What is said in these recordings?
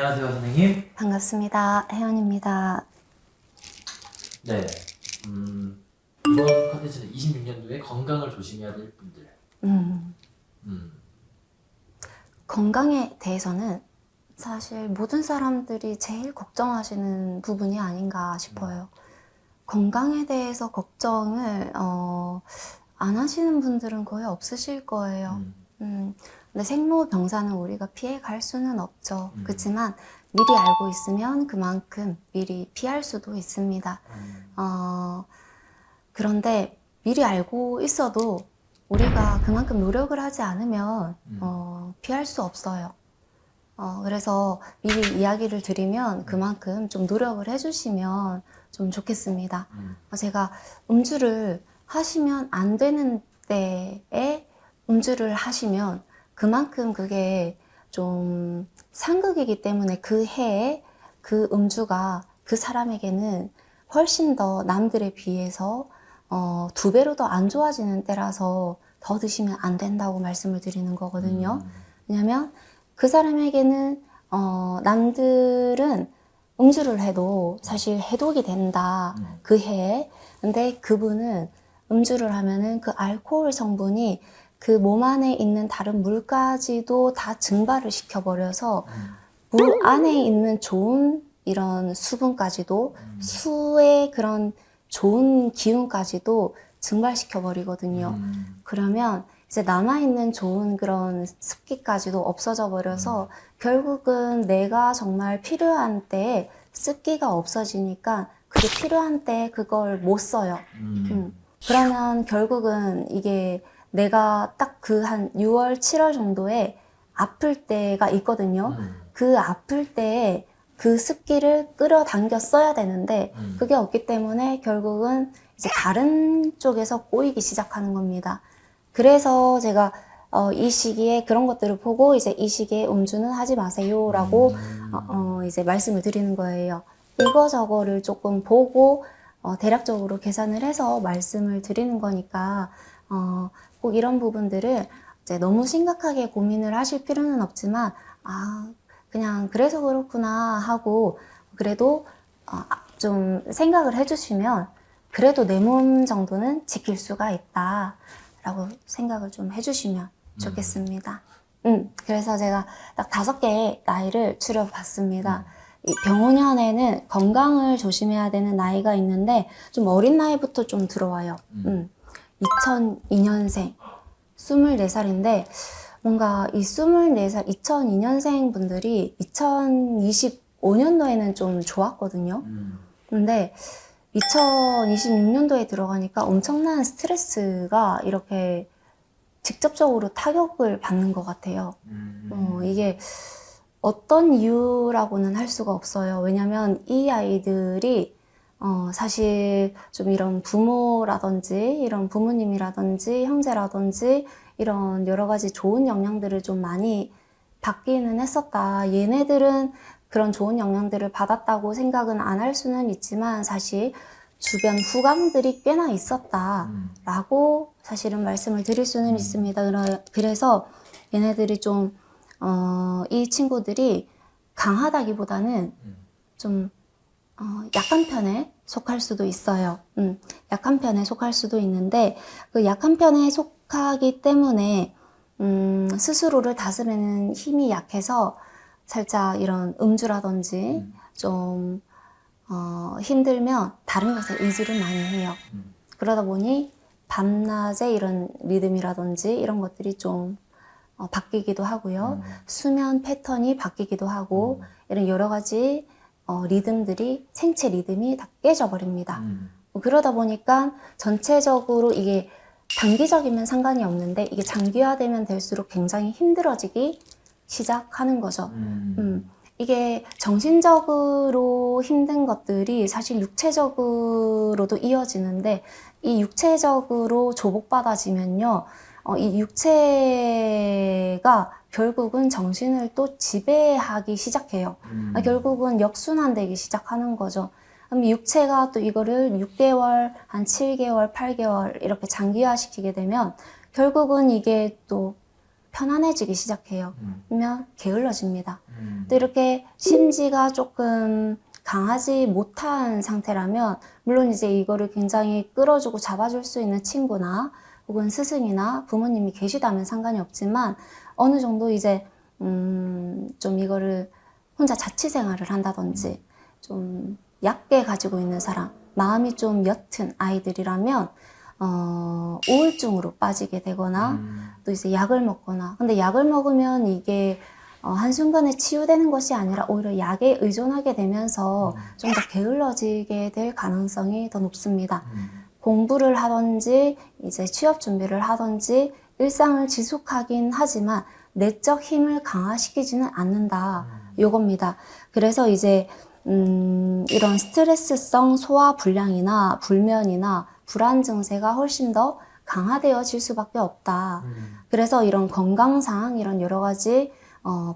안녕하세요, 선생님. 반갑습니다. 혜연입니다. 네. 이번 컨텐츠는 26년도에 건강을 조심해야 될 분들. 음, 음, 건강에 대해서는 사실 모든 사람들이 제일 걱정하시는 부분이 아닌가 싶어요. 건강에 대해서 걱정을 안 하시는 분들은 거의 없으실 거예요. 근데 생로병사는 우리가 피해 갈 수는 없죠. 그렇지만 미리 알고 있으면 그만큼 미리 피할 수도 있습니다. 그런데 미리 알고 있어도 우리가 그만큼 노력을 하지 않으면 피할 수 없어요. 그래서 미리 이야기를 드리면 그만큼 좀 노력을 해주시면 좀 좋겠습니다. 제가 음주를 하시면 안 되는 때에 음주를 하시면 그만큼 그게 좀 상극이기 때문에 그 해에 그 음주가 그 사람에게는 훨씬 더 남들에 비해서 2배로 더 안 좋아지는 때라서 더 드시면 안 된다고 말씀을 드리는 거거든요. 왜냐면 그 사람에게는 남들은 음주를 해도 사실 해독이 된다 그 해에. 근데 그분은 음주를 하면은 그 알코올 성분이 그 몸 안에 있는 다른 물까지도 다 증발을 시켜버려서 물 안에 있는 좋은 이런 수분까지도 수의 그런 좋은 기운까지도 증발시켜버리거든요. 그러면 이제 남아있는 좋은 그런 습기까지도 없어져 버려서 결국은 내가 정말 필요한 때에 습기가 없어지니까 그게 필요한 때 그걸 못 써요. 그러면 결국은 이게 내가 딱 그 한 6월, 7월 정도에 아플 때가 있거든요. 그 아플 때에 그 습기를 끌어당겨 써야 되는데 그게 없기 때문에 결국은 이제 다른 쪽에서 꼬이기 시작하는 겁니다. 그래서 제가 이 시기에 그런 것들을 보고 이제 이 시기에 음주는 하지 마세요라고 이제 말씀을 드리는 거예요. 이거저거를 조금 보고 대략적으로 계산을 해서 말씀을 드리는 거니까 꼭 이런 부분들을 이제 너무 심각하게 고민을 하실 필요는 없지만 그냥 그래서 그렇구나 하고 그래도 좀 생각을 해주시면 그래도 내 몸 정도는 지킬 수가 있다 라고 생각을 좀 해주시면 좋겠습니다. 그래서 제가 딱 5개의 나이를 추려봤습니다. 이 병원연에는 건강을 조심해야 되는 나이가 있는데 좀 어린 나이부터 좀 들어와요. 2002년생 24살인데 뭔가 이 24살 2002년생 분들이 2025년도에는 좀 좋았거든요. 근데 2026년도에 들어가니까 엄청난 스트레스가 이렇게 직접적으로 타격을 받는 것 같아요. 이게 어떤 이유라고는 할 수가 없어요. 왜냐면 이 아이들이 사실 좀 이런 부모라든지 이런 부모님이라든지 형제라든지 이런 여러 가지 좋은 영향들을 좀 많이 받기는 했었다. 얘네들은 그런 좋은 영향들을 받았다고 생각은 안 할 수는 있지만 사실 주변 후광들이 꽤나 있었다라고 사실은 말씀을 드릴 수는 있습니다. 그래서 얘네들이 좀 이 친구들이 강하다기보다는 좀 약한 편에 속할 수도 있어요. 약한 편에 속할 수도 있는데 그 약한 편에 속하기 때문에 스스로를 다스리는 힘이 약해서 살짝 이런 음주라든지 좀 힘들면 다른 것에 의지를 많이 해요. 그러다 보니 밤낮의 이런 리듬이라든지 이런 것들이 좀 바뀌기도 하고요. 수면 패턴이 바뀌기도 하고 이런 여러 가지 리듬들이 생체 리듬이 다 깨져 버립니다. 그러다 보니까 전체적으로 이게 단기적이면 상관이 없는데 이게 장기화되면 될수록 굉장히 힘들어지기 시작하는 거죠. 이게 정신적으로 힘든 것들이 사실 육체적으로도 이어지는데 이 육체적으로 조복받아지면요. 이 육체가 결국은 정신을 또 지배하기 시작해요. 결국은 역순환되기 시작하는 거죠. 그럼 육체가 또 이거를 6개월, 한 7개월, 8개월 이렇게 장기화시키게 되면 결국은 이게 또 편안해지기 시작해요. 그러면 게을러집니다. 또 네. 이렇게 심지가 조금 강하지 못한 상태라면 물론 이제 이거를 굉장히 끌어주고 잡아줄 수 있는 친구나 혹은 스승이나 부모님이 계시다면 상관이 없지만 어느 정도 이제 좀 이거를 혼자 자취 생활을 한다든지 좀 얕게 가지고 있는 사람, 마음이 좀 옅은 아이들이라면 우울증으로 빠지게 되거나 또 이제 약을 먹거나 근데 약을 먹으면 이게 한순간에 치유되는 것이 아니라 오히려 약에 의존하게 되면서 좀 더 게을러지게 될 가능성이 더 높습니다. 공부를 하든지 이제 취업 준비를 하든지 일상을 지속하긴 하지만 내적 힘을 강화시키지는 않는다. 요겁니다. 그래서 이제 이런 스트레스성 소화 불량이나 불면이나 불안 증세가 훨씬 더 강화되어질 수밖에 없다. 그래서 이런 건강상 이런 여러 가지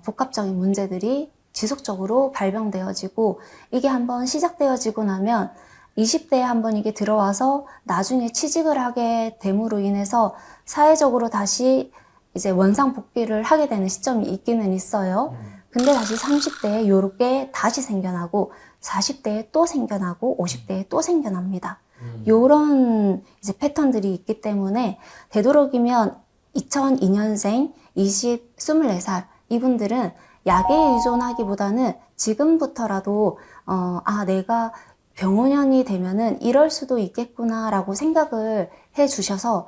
복합적인 문제들이 지속적으로 발병되어지고 이게 한번 시작되어지고 나면 20대에 한번 이게 들어와서 나중에 취직을 하게 됨으로 인해서 사회적으로 다시 이제 원상 복귀를 하게 되는 시점이 있기는 있어요. 근데 다시 30대에 요렇게 다시 생겨나고 40대에 또 생겨나고 50대에 또 생겨납니다. 요런 이제 패턴들이 있기 때문에 되도록이면 2002년생 24살 이분들은 약에 의존하기보다는 지금부터라도 내가 병원년이 되면은 이럴 수도 있겠구나라고 생각을 해 주셔서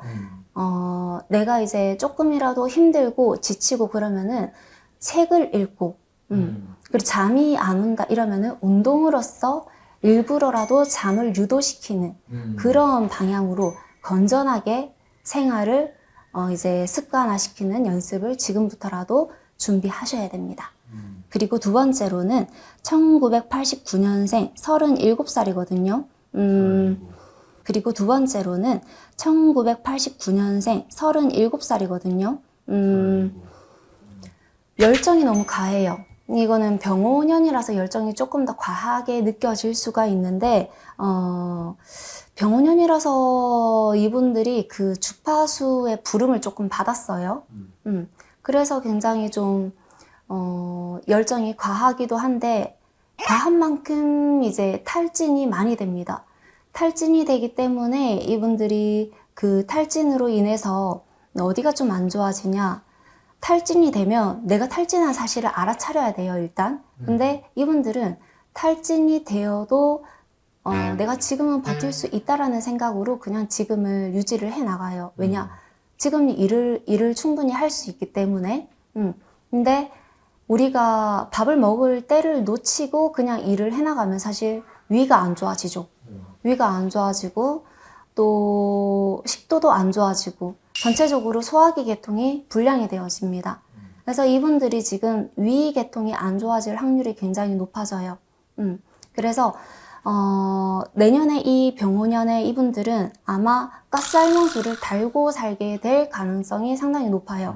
내가 이제 조금이라도 힘들고 지치고 그러면은 책을 읽고 그리고 잠이 안 온다 이러면은 운동으로써 일부러라도 잠을 유도시키는 그런 방향으로 건전하게 생활을 이제 습관화시키는 연습을 지금부터라도 준비하셔야 됩니다. 그리고 두 번째로는 1989년생 37살이거든요. 그리고 두 번째로는 1989년생 37살이거든요. 열정이 너무 과해요. 이거는 병호년이라서 열정이 조금 더 과하게 느껴질 수가 있는데 병호년이라서 이분들이 그 주파수의 부름을 조금 받았어요. 그래서 굉장히 좀 열정이 과하기도 한데 과한 만큼 이제 탈진이 많이 됩니다. 탈진이 되기 때문에 이분들이 그 탈진으로 인해서 어디가 좀 안 좋아지냐, 탈진이 되면 내가 탈진한 사실을 알아차려야 돼요, 일단. 근데 이분들은 탈진이 되어도 내가 지금은 버틸 수 있다라는 생각으로 그냥 지금을 유지를 해 나가요. 왜냐? 지금 일을 충분히 할 수 있기 때문에. 근데 우리가 밥을 먹을 때를 놓치고 그냥 일을 해 나가면 사실 위가 안 좋아지죠. 위가 안 좋아지고 또 식도도 안 좋아지고 전체적으로 소화기 계통이 불량이 되어집니다. 그래서 이분들이 지금 위 계통이 안 좋아질 확률이 굉장히 높아져요. 그래서 내년에 이 병호년에 이분들은 아마 가스알명수를 달고 살게 될 가능성이 상당히 높아요.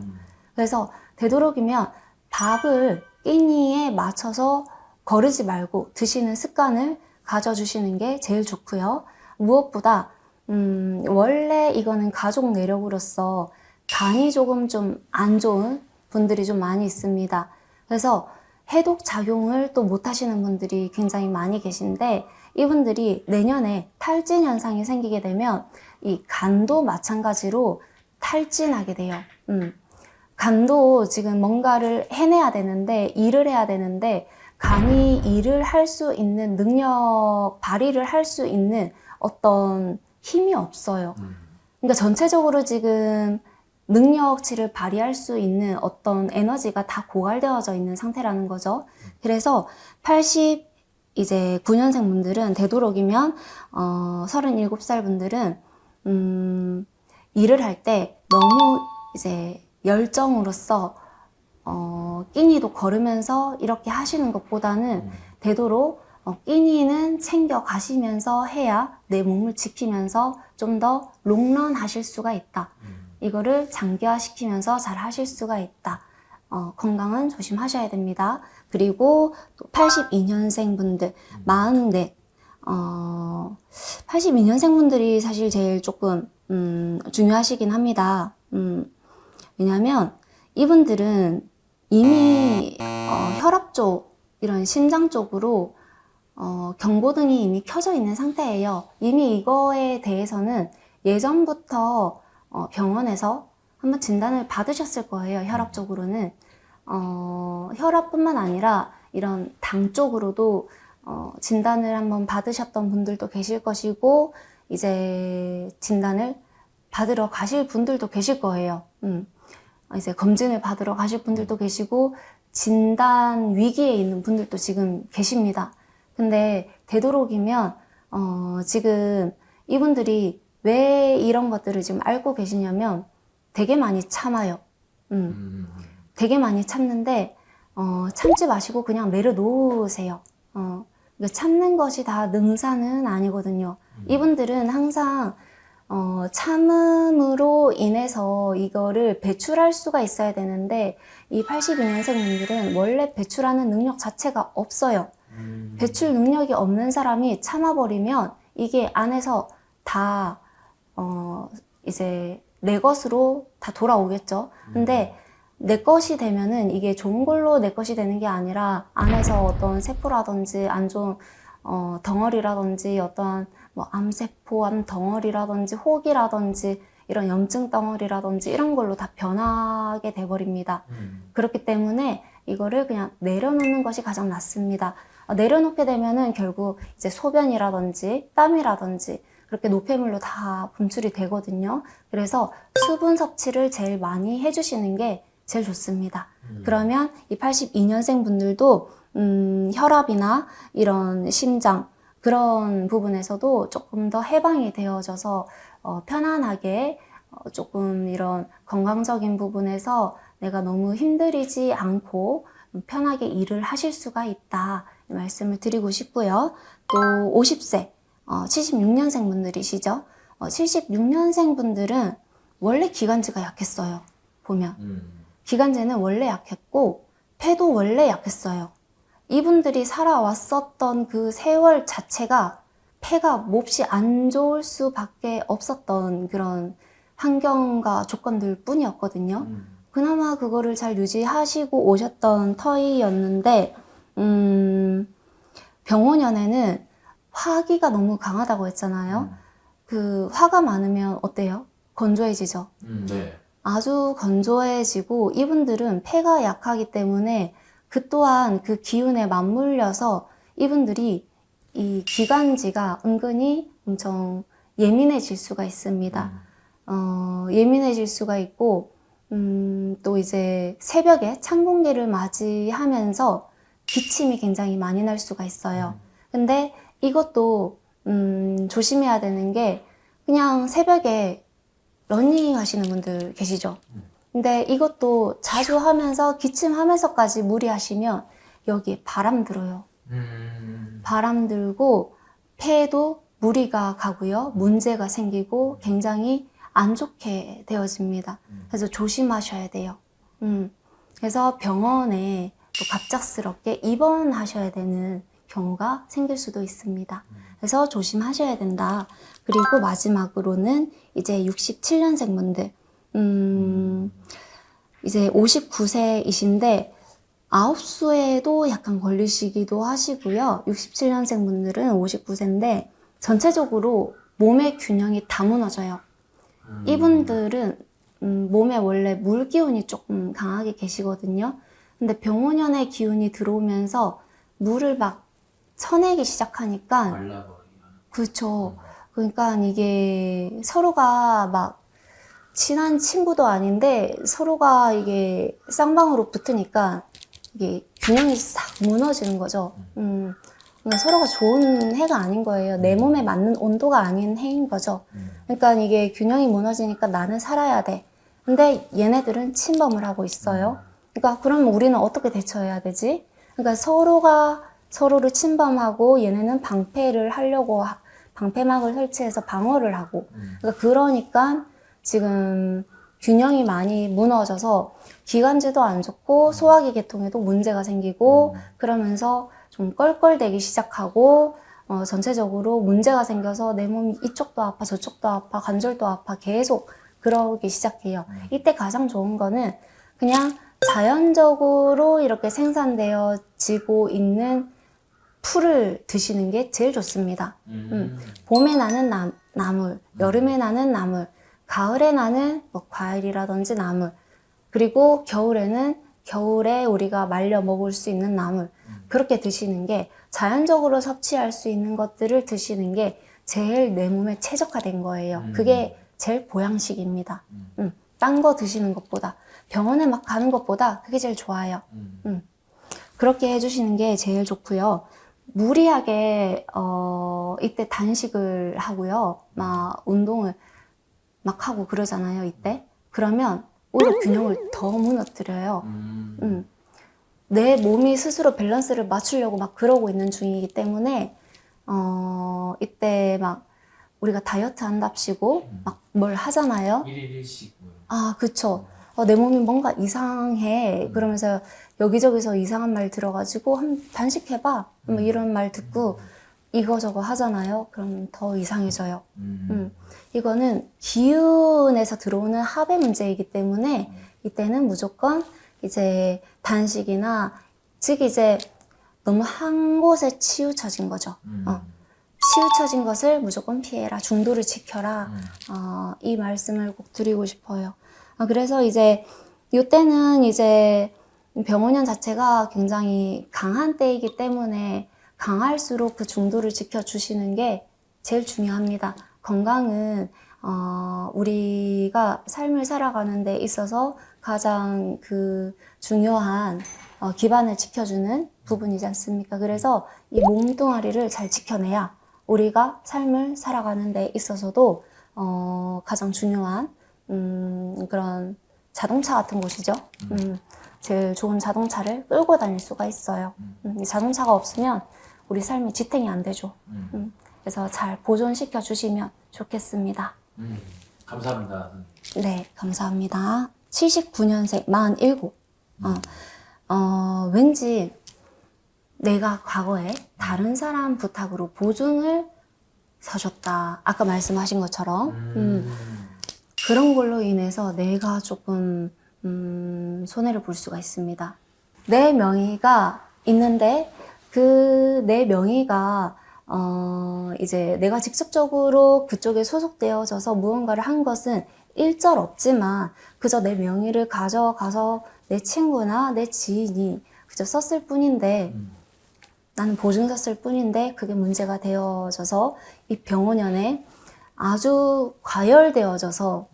그래서 되도록이면 밥을 끼니에 맞춰서 거르지 말고 드시는 습관을 가져주시는 게 제일 좋고요. 무엇보다 원래 이거는 가족 내력으로서 간이 조금 좀 안 좋은 분들이 좀 많이 있습니다. 그래서 해독 작용을 또 못 하시는 분들이 굉장히 많이 계신데 이분들이 내년에 탈진 현상이 생기게 되면 이 간도 마찬가지로 탈진하게 돼요. 간도 지금 뭔가를 해내야 되는데 일을 해야 되는데 간이 일을 할 수 있는 능력 발휘를 할 수 있는 어떤 힘이 없어요. 그러니까 전체적으로 지금 능력치를 발휘할 수 있는 어떤 에너지가 다 고갈되어져 있는 상태라는 거죠. 그래서 89년생 분들은 되도록이면 37살 분들은 일을 할 때 너무 이제 열정으로서 끼니도 걸으면서 이렇게 하시는 것보다는 되도록 끼니는 챙겨 가시면서 해야 내 몸을 지키면서 좀 더 롱런 하실 수가 있다. 이거를 장기화시키면서 잘 하실 수가 있다. 건강은 조심하셔야 됩니다. 그리고 또 82년생 분들, 44, 82년생 분들이 사실 제일 조금 중요하시긴 합니다. 왜냐하면 이분들은 이미 혈압 쪽, 이런 심장 쪽으로 경고등이 이미 켜져 있는 상태예요. 이미 이거에 대해서는 예전부터 병원에서 한번 진단을 받으셨을 거예요. 혈압 쪽으로는. 혈압뿐만 아니라 이런 당 쪽으로도 진단을 한번 받으셨던 분들도 계실 것이고, 이제 진단을 받으러 가실 분들도 계실 거예요. 이제 검진을 받으러 가실 분들도 계시고, 진단 위기에 있는 분들도 지금 계십니다. 근데 되도록이면 지금 이분들이 왜 이런 것들을 지금 알고 계시냐면 되게 많이 참아요. 되게 많이 참는데 참지 마시고 그냥 내려놓으세요. 참는 것이 다 능사는 아니거든요. 이분들은 항상 참음으로 인해서 이거를 배출할 수가 있어야 되는데, 이 82년생분들은 원래 배출하는 능력 자체가 없어요. 배출 능력이 없는 사람이 참아버리면 이게 안에서 다 이제 내 것으로 다 돌아오겠죠. 근데 내 것이 되면은 이게 좋은 걸로 내 것이 되는 게 아니라 안에서 어떤 세포라든지 안 좋은 덩어리라든지 어떤 뭐 암세포, 암 덩어리라든지 혹이라든지 이런 염증 덩어리라든지 이런 걸로 다 변하게 돼버립니다. 그렇기 때문에 이거를 그냥 내려놓는 것이 가장 낫습니다. 내려놓게 되면은 결국 이제 소변이라든지 땀이라든지 그렇게 노폐물로 다 분출이 되거든요. 그래서 수분 섭취를 제일 많이 해주시는 게 제일 좋습니다. 그러면 이 82년생 분들도 혈압이나 이런 심장 그런 부분에서도 조금 더 해방이 되어져서 편안하게 조금 이런 건강적인 부분에서 내가 너무 힘들이지 않고 편하게 일을 하실 수가 있다 이 말씀을 드리고 싶고요. 또 50세 76년생 분들이시죠. 76년생 분들은 원래 기관지가 약했어요. 보면 기관지는 원래 약했고 폐도 원래 약했어요. 이분들이 살아왔었던 그 세월 자체가 폐가 몹시 안 좋을 수밖에 없었던 그런 환경과 조건들 뿐이었거든요. 그나마 그거를 잘 유지하시고 오셨던 터이였는데 병원연에는 화기가 너무 강하다고 했잖아요. 그 화가 많으면 어때요? 건조해지죠. 네. 아주 건조해지고 이분들은 폐가 약하기 때문에 그 또한 그 기운에 맞물려서 이분들이 이 기관지가 은근히 엄청 예민해질 수가 있습니다. 예민해질 수가 있고 또 이제 새벽에 찬 공기를 맞이하면서 기침이 굉장히 많이 날 수가 있어요. 근데 이것도 조심해야 되는 게 그냥 새벽에 러닝 하시는 분들 계시죠? 근데 이것도 자주 하면서 기침하면서까지 무리하시면 여기에 바람 들어요. 바람 들고 폐에도 무리가 가고요. 문제가 생기고 굉장히 안 좋게 되어집니다. 그래서 조심하셔야 돼요. 그래서 병원에 또 갑작스럽게 입원하셔야 되는 경우가 생길 수도 있습니다. 그래서 조심하셔야 된다. 그리고 마지막으로는 이제 67년생 분들, 이제 59세이신데 아홉수에도 약간 걸리시기도 하시고요. 67년생 분들은 59세인데 전체적으로 몸의 균형이 다 무너져요. 이분들은 몸에 원래 물 기운이 조금 강하게 계시거든요. 근데 병원연의 기운이 들어오면서 물을 막 쳐내기 시작하니까 말라버리면. 그렇죠. 그러니까 이게 서로가 막 친한 친구도 아닌데 서로가 이게 쌍방으로 붙으니까 이게 균형이 싹 무너지는 거죠. 그러니까 서로가 좋은 해가 아닌 거예요. 내 몸에 맞는 온도가 아닌 해인 거죠. 그러니까 이게 균형이 무너지니까 나는 살아야 돼. 근데 얘네들은 침범을 하고 있어요. 그러니까 그러면 우리는 어떻게 대처해야 되지? 그러니까 서로가 서로를 침범하고 얘네는 방패를 하려고 방패막을 설치해서 방어를 하고 그러니까 지금 균형이 많이 무너져서 기관지도 안 좋고 소화기 계통에도 문제가 생기고 그러면서 좀 껄껄대기 시작하고 전체적으로 문제가 생겨서 내 몸이 이쪽도 아파 저쪽도 아파 관절도 아파 계속 그러기 시작해요. 이때 가장 좋은 거는 그냥 자연적으로 이렇게 생산되어지고 있는 풀을 드시는 게 제일 좋습니다. 봄에 나는 나물, 여름에 나는 나물, 가을에 나는 뭐 과일이라든지 나물, 그리고 겨울에는 겨울에 우리가 말려 먹을 수 있는 나물, 그렇게 드시는 게 자연적으로 섭취할 수 있는 것들을 드시는 게 제일 내 몸에 최적화된 거예요. 그게 제일 보양식입니다. 딴 거 드시는 것보다, 병원에 막 가는 것보다 그게 제일 좋아요. 그렇게 해주시는 게 제일 좋고요. 무리하게 이때 단식을 하고요. 막 운동을 막 하고 그러잖아요. 이때 그러면 오히려 균형을 더 무너뜨려요. 내 몸이 스스로 밸런스를 맞추려고 막 그러고 있는 중이기 때문에 이때 막 우리가 다이어트 한답시고 막 뭘 하잖아요. 1일 1식. 아, 그쵸. 내 몸이 뭔가 이상해. 그러면서 여기저기서 이상한 말 들어가지고 단식해봐. 뭐 이런 말 듣고 이거저거 하잖아요. 그럼 더 이상해져요. 이거는 기운에서 들어오는 합의 문제이기 때문에 이때는 무조건 이제 단식이나 즉 이제 너무 한 곳에 치우쳐진 거죠. 치우쳐진 것을 무조건 피해라. 중도를 지켜라. 이 말씀을 꼭 드리고 싶어요. 그래서 이제 이때는 이제 병원연 자체가 굉장히 강한 때이기 때문에 강할수록 그 중도를 지켜주시는 게 제일 중요합니다. 건강은 우리가 삶을 살아가는 데 있어서 가장 그 중요한 기반을 지켜주는 부분이지 않습니까? 그래서 이 몸뚱아리를 잘 지켜내야 우리가 삶을 살아가는 데 있어서도 가장 중요한 그런 자동차 같은 곳이죠. 제일 좋은 자동차를 끌고 다닐 수가 있어요. 이 자동차가 없으면 우리 삶이 지탱이 안 되죠. 그래서 잘 보존시켜 주시면 좋겠습니다. 감사합니다. 네, 감사합니다. 79년생, 47. 왠지 내가 과거에 다른 사람 부탁으로 보증을 서줬다. 아까 말씀하신 것처럼. 그런 걸로 인해서 내가 조금 손해를 볼 수가 있습니다. 내 명의가 있는데 그 내 명의가 이제 내가 직접적으로 그쪽에 소속되어져서 무언가를 한 것은 일절 없지만 그저 내 명의를 가져가서 내 친구나 내 지인이 그저 썼을 뿐인데 나는 보증서 쓸 뿐인데 그게 문제가 되어져서 이 병원연에 아주 과열되어져서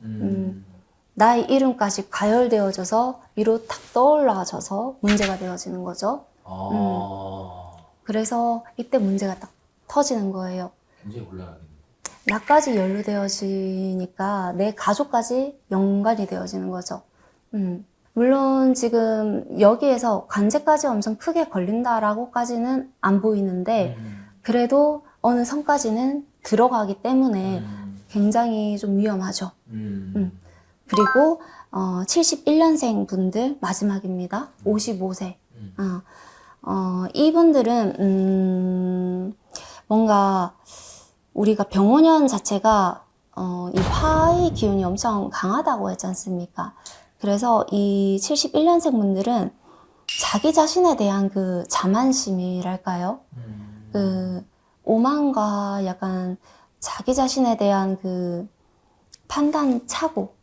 나의 이름까지 과열되어져서 위로 탁 떠올라져서 문제가 되어지는 거죠. 그래서 이때 문제가 딱 터지는 거예요. 굉장히 올라가겠네요. 나까지 연루되어지니까 내 가족까지 연관이 되어지는 거죠. 물론 지금 여기에서 관제까지 엄청 크게 걸린다라고까지는 안 보이는데 그래도 어느 선까지는 들어가기 때문에 굉장히 좀 위험하죠. 그리고 71년생 분들 마지막입니다. 55세. 이분들은 뭔가 우리가 병원연 자체가 이 화의 기운이 엄청 강하다고 했지 않습니까? 그래서 이 71년생 분들은 자기 자신에 대한 그 자만심이랄까요? 그 오만과 약간 자기 자신에 대한 그 판단 착오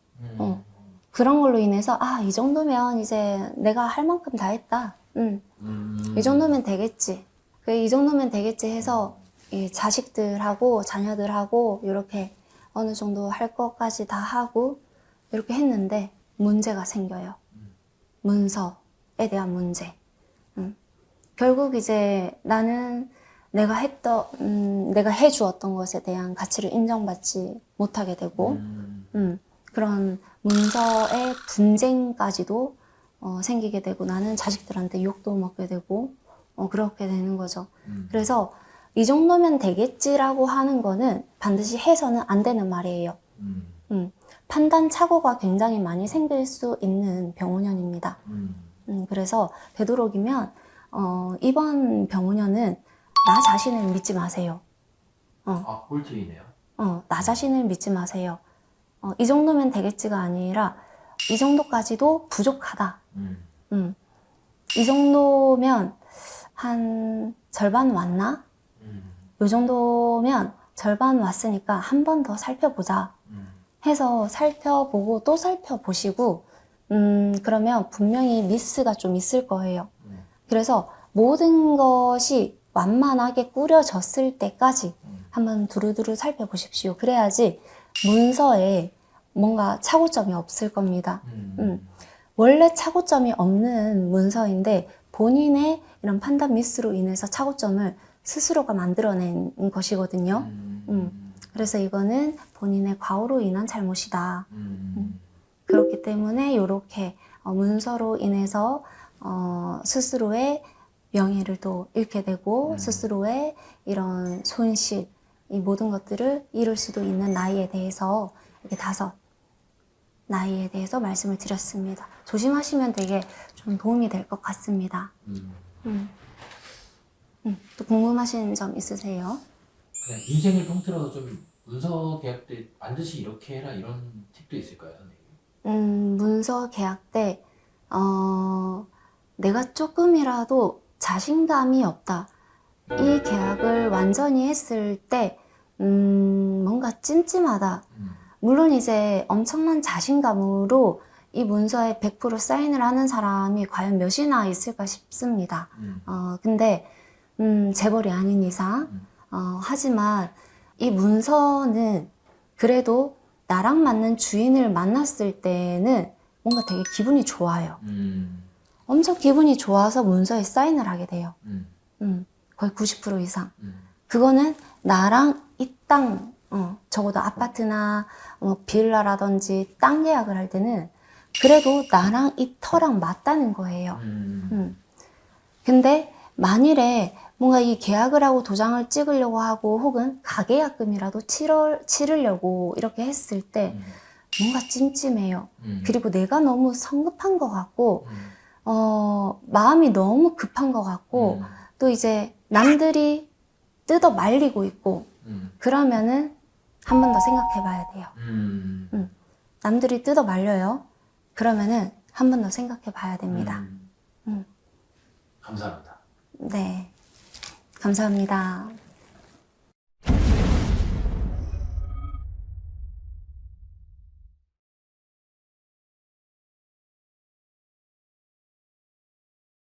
그런 걸로 인해서 이 정도면 이제 내가 할 만큼 다 했다. 이 정도면 되겠지. 이 정도면 되겠지 해서 이 자식들하고 자녀들하고 이렇게 어느 정도 할 것까지 다 하고 이렇게 했는데 문제가 생겨요. 문서에 대한 문제. 결국 이제 나는 내가 해주었던 것에 대한 가치를 인정받지 못하게 되고, 그런 문서의 분쟁까지도 생기게 되고, 나는 자식들한테 욕도 먹게 되고, 그렇게 되는 거죠. 그래서 이 정도면 되겠지라고 하는 거는 반드시 해서는 안 되는 말이에요. 판단 착오가 굉장히 많이 생길 수 있는 병원연입니다. 그래서 되도록이면 이번 병원연은 나 자신을 믿지 마세요. 꿀팁이네요. 나 자신을 믿지 마세요. 이 정도면 되겠지가 아니라 이 정도까지도 부족하다. 이 정도면 한 절반 왔나? 이 정도면 절반 왔으니까 한 번 더 살펴보자 해서 살펴보고 또 살펴보시고 그러면 분명히 미스가 좀 있을 거예요. 그래서 모든 것이 완만하게 꾸려졌을 때까지 한번 두루두루 살펴보십시오. 그래야지 문서에 뭔가 착오점이 없을 겁니다. 원래 착오점이 없는 문서인데 본인의 이런 판단 미스로 인해서 착오점을 스스로가 만들어낸 것이거든요. 그래서 이거는 본인의 과오로 인한 잘못이다. 그렇기 때문에 이렇게 문서로 인해서 스스로의 명예를 또 잃게 되고 스스로의 이런 손실, 이 모든 것들을 잃을 수도 있는 나이에 대해서 이렇게 5 나이에 대해서 말씀을 드렸습니다. 조심하시면 되게 좀 도움이 될 것 같습니다. 또 궁금하신 점 있으세요? 그냥 인생을 통틀어서 좀 문서 계약 때 반드시 이렇게 해라 이런 팁도 있을까요, 선생님? 문서 계약 때 내가 조금이라도 자신감이 없다. 이 계약을 완전히 했을 때 뭔가 찜찜하다. 물론 이제 엄청난 자신감으로 이 문서에 100% 사인을 하는 사람이 과연 몇이나 있을까 싶습니다. 근데 재벌이 아닌 이상 하지만 이 문서는 그래도 나랑 맞는 주인을 만났을 때는 뭔가 되게 기분이 좋아요. 엄청 기분이 좋아서 문서에 사인을 하게 돼요. 거의 90% 이상. 그거는 나랑 이 땅, 적어도 아파트나 빌라라든지 땅 계약을 할 때는 그래도 나랑 이 터랑 맞다는 거예요. 근데 만일에 뭔가 이 계약을 하고 도장을 찍으려고 하고 혹은 가계약금이라도 치르려고 이렇게 했을 때 뭔가 찜찜해요. 그리고 내가 너무 성급한 것 같고 마음이 너무 급한 것 같고 또 이제 남들이 뜯어 말리고 있고 그러면은 한 번 더 생각해 봐야 돼요. 남들이 뜯어 말려요. 그러면은 한 번 더 생각해 봐야 됩니다. 감사합니다. 네. 감사합니다.